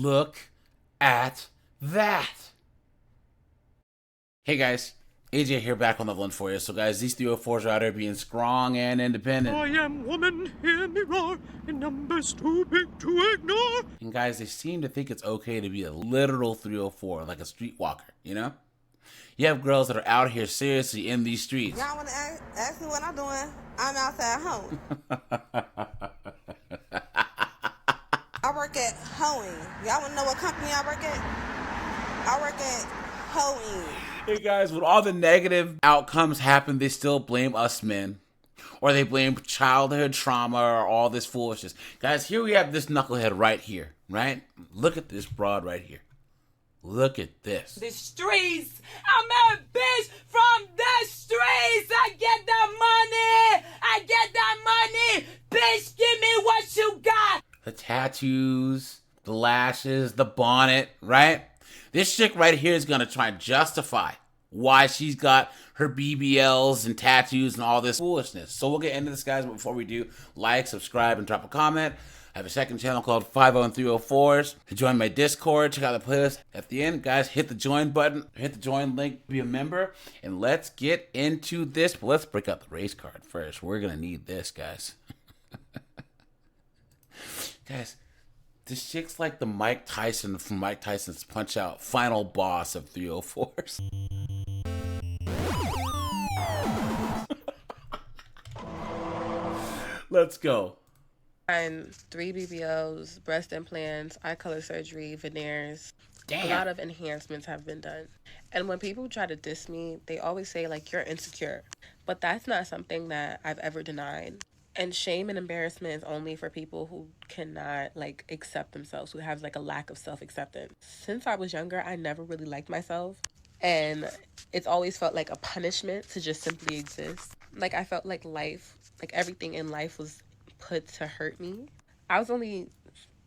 Look at that. Hey guys, AJ here back on the one for you. So guys, these 304s are out here being strong and independent. I am woman, hear me roar, in numbers too big to ignore. And guys, they seem to think it's okay to be a literal 304, like a streetwalker, you know? You have girls that are out here seriously in these streets. Y'all want to ask me what I'm doing? I'm outside home. I work at Hoeing. Y'all want to know what company I work at? I work at Hoeing. Hey guys, when all the negative outcomes happen, they still blame us men. Or they blame childhood trauma or all this foolishness. Guys, here we have this knucklehead right here, right? Look at this broad right here. Look at this. The streets. I'm a bitch from the streets. I get that money. I get that money. Bitch, give me what you got. The tattoos, the lashes, the bonnet, right? This chick right here is going to try and justify why she's got her BBLs and tattoos and all this foolishness. So we'll get into this, guys. But before we do, like, subscribe, and drop a comment. I have a second channel called 50 and 304s. To join my Discord, check out the playlist at the end. Guys, hit the join button, hit the join link, be a member, and let's get into this. But let's break out the race card first. We're going to need this, guys. Guys, this chick's like the Mike Tyson from Mike Tyson's Punch-Out, final boss of 304s. Let's go. And 3 BBLs, breast implants, eye color surgery, veneers. Damn. A lot of enhancements have been done. And when people try to diss me, they always say, like, you're insecure. But that's not something that I've ever denied. And shame and embarrassment is only for people who cannot, like, accept themselves, who have, like, a lack of self-acceptance. Since I was younger, I never really liked myself. And it's always felt like a punishment to just simply exist. Like, I felt like life, like, everything in life was put to hurt me. I was only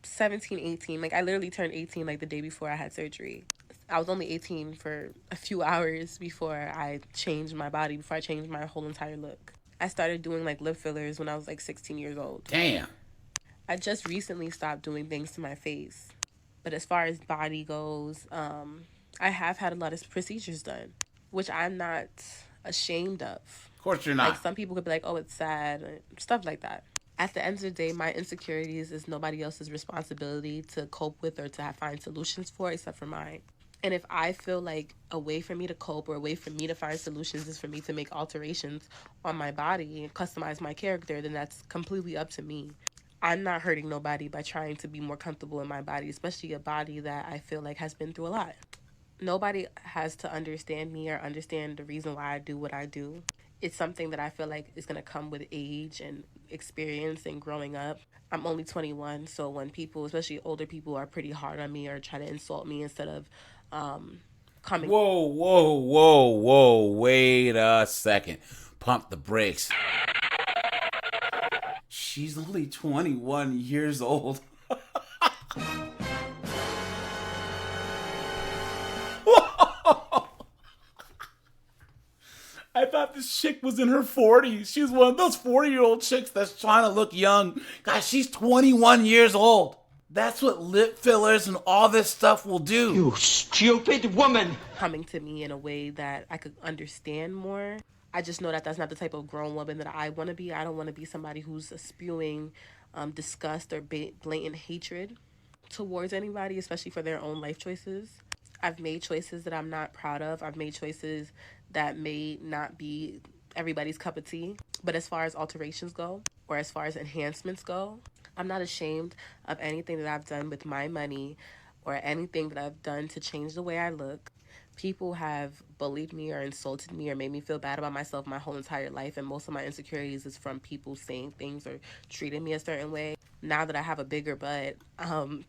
17, 18. Like, I literally turned 18, like, the day before I had surgery. I was only 18 for a few hours before I changed my body, before I changed my whole entire look. I started doing, like, lip fillers when I was, like, 16 years old. Damn. I just recently stopped doing things to my face. But as far as body goes, I have had a lot of procedures done, which I'm not ashamed of. Of course you're not. Like, some people could be like, oh, it's sad, and stuff like that. At the end of the day, my insecurities is nobody else's responsibility to cope with or to find solutions for except for mine. And if I feel like a way for me to cope or a way for me to find solutions is for me to make alterations on my body and customize my character, then that's completely up to me. I'm not hurting nobody by trying to be more comfortable in my body, especially a body that I feel like has been through a lot. Nobody has to understand me or understand the reason why I do what I do. It's something that I feel like is going to come with age and experience and growing up. I'm only 21, so when people, especially older people, are pretty hard on me or try to insult me instead of coming... Whoa, wait a second. Pump the brakes. She's only 21 years old. I thought this chick was in her 40s. She was one of those 40-year-old chicks that's trying to look young. Guys, she's 21 years old. That's what lip fillers and all this stuff will do. You stupid woman! Coming to me in a way that I could understand more. I just know that that's not the type of grown woman that I want to be. I don't want to be somebody who's spewing disgust or blatant hatred towards anybody, especially for their own life choices. I've made choices that I'm not proud of. I've made choices that may not be everybody's cup of tea. But as far as alterations go, or as far as enhancements go, I'm not ashamed of anything that I've done with my money or anything that I've done to change the way I look. People have bullied me or insulted me or made me feel bad about myself my whole entire life, and most of my insecurities is from people saying things or treating me a certain way. Now that I have a bigger butt,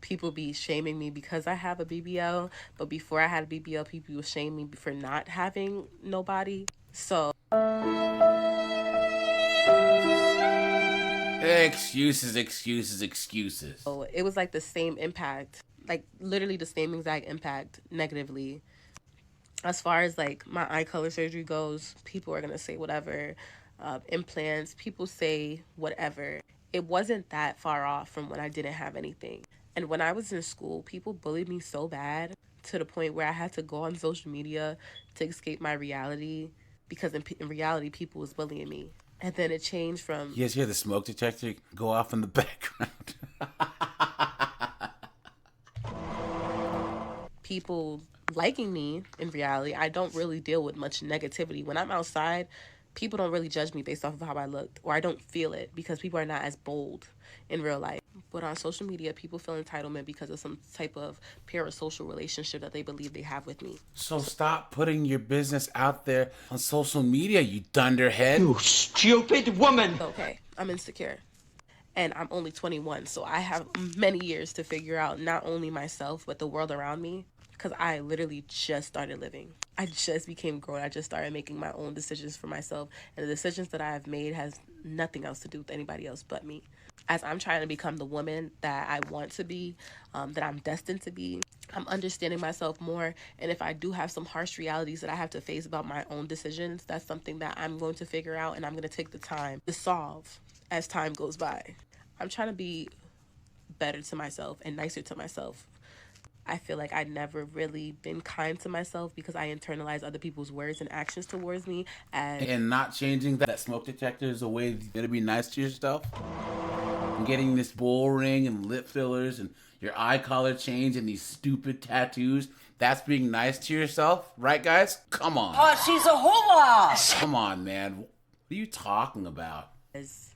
people be shaming me because I have a BBL, but before I had a BBL, people would shame me for not having nobody. So Excuses. So it was like the same impact, like literally the same exact impact negatively. As far as like my eye color surgery goes, people are going to say whatever. Implants, people say whatever. It wasn't that far off from when I didn't have anything. And when I was in school, people bullied me so bad to the point where I had to go on social media to escape my reality because in reality, people was bullying me. And then it changed from You guys hear the smoke detector go off in the background? people liking me in reality. I don't really deal with much negativity. When I'm outside, people don't really judge me based off of how I looked, or I don't feel it because people are not as bold in real life. But on social media, people feel entitlement because of some type of parasocial relationship that they believe they have with me. So stop putting your business out there on social media, you dunderhead. You stupid woman! Okay, I'm insecure. And I'm only 21, so I have many years to figure out not only myself, but the world around me. Because I literally just started living. I just became grown. I just started making my own decisions for myself. And the decisions that I have made has nothing else to do with anybody else but me. As I'm trying to become the woman that I want to be, that I'm destined to be, I'm understanding myself more. And if I do have some harsh realities that I have to face about my own decisions, that's something that I'm going to figure out and I'm going to take the time to solve as time goes by. I'm trying to be better to myself and nicer to myself. I feel like I'd never really been kind to myself because I internalize other people's words and actions towards me as... And not changing that smoke detector is a way to be nice to yourself. And getting this bull ring and lip fillers and your eye color change and these stupid tattoos, that's being nice to yourself, right guys? Come on. Oh, she's a hula! Come on, man. What are you talking about? As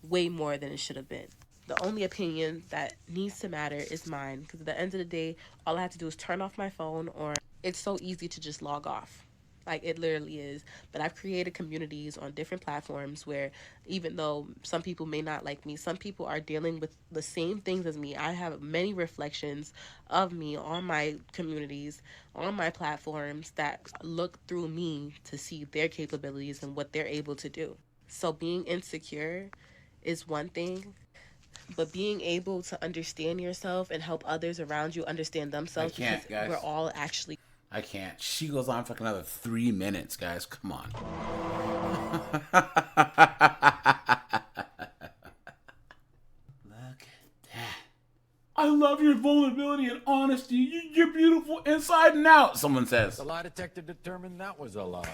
way more than it should have been. The only opinion that needs to matter is mine, because at the end of the day, all I have to do is turn off my phone, or it's so easy to just log off. Like, it literally is. But I've created communities on different platforms where even though some people may not like me, some people are dealing with the same things as me. I have many reflections of me on my communities, on my platforms that look through me to see their capabilities and what they're able to do. So being insecure is one thing, but being able to understand yourself and help others around you understand themselves, I can't, because guys. we're all actually... I can't. She goes on for like another 3 minutes, guys. Come on. Look at that. I love your vulnerability and honesty. You're beautiful inside and out, someone says. The lie detector determined that was a lie.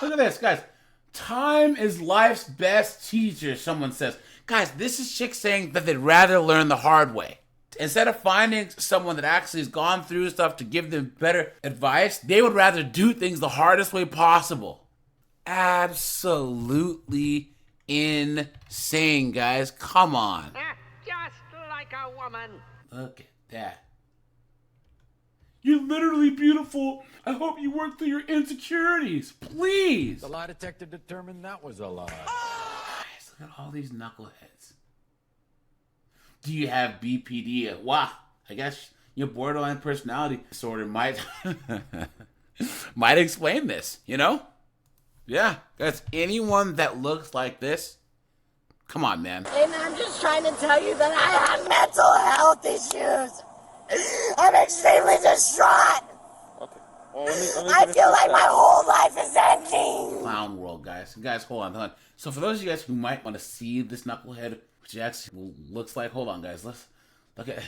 Look at this, guys. Time is life's best teacher, someone says. Guys, this is chicks saying that they'd rather learn the hard way. Instead of finding someone that actually has gone through stuff to give them better advice, they would rather do things the hardest way possible. Absolutely insane, guys. Come on. Just like a woman. Look at that. You're literally beautiful. I hope you work through your insecurities. Please. The lie detector determined that was a lie. Guys, look at all these knuckleheads. Do you have BPD? Wow, I guess your borderline personality disorder might might explain this, you know? Yeah, guys, anyone that looks like this, come on, man. And I'm just trying to tell you that I have mental health issues. I'm extremely distraught. Okay. Well, I feel like my whole life is ending. Clown world, guys. Guys, hold on. So for those of you guys who might want to see this knucklehead, which actually looks like, hold on, guys. Let's look at.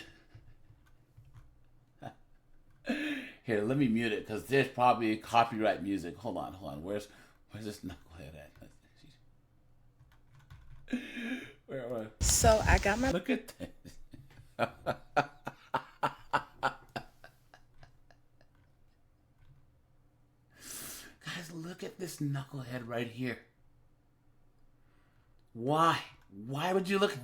Here, let me mute it because there's probably copyright music. Hold on. Where's this knucklehead at? Where? So I got my... Look at this. Guys, look at this knucklehead right here. Why? Why would you look?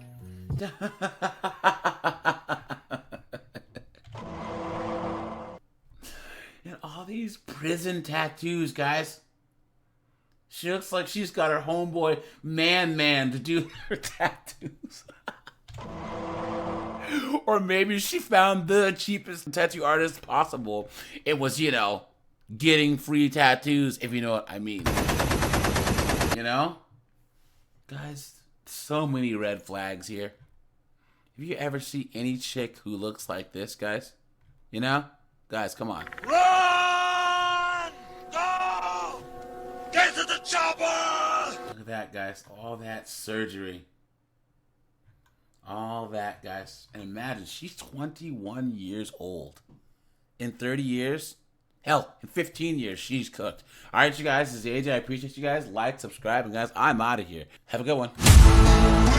And all these prison tattoos, guys. She looks like she's got her homeboy man to do her tattoos. Or maybe she found the cheapest tattoo artist possible. It was, getting free tattoos, if you know what I mean. You know? Guys, so many red flags here. Have you ever seen any chick who looks like this, guys? You know? Guys, come on. Run! Go! Get to the chopper! Look at that, guys. All that surgery. All that, guys. And imagine, she's 21 years old. In 30 years, hell, in 15 years, she's cooked. All right, you guys, this is AJ. I appreciate you guys. Like, subscribe, and guys, I'm out of here. Have a good one.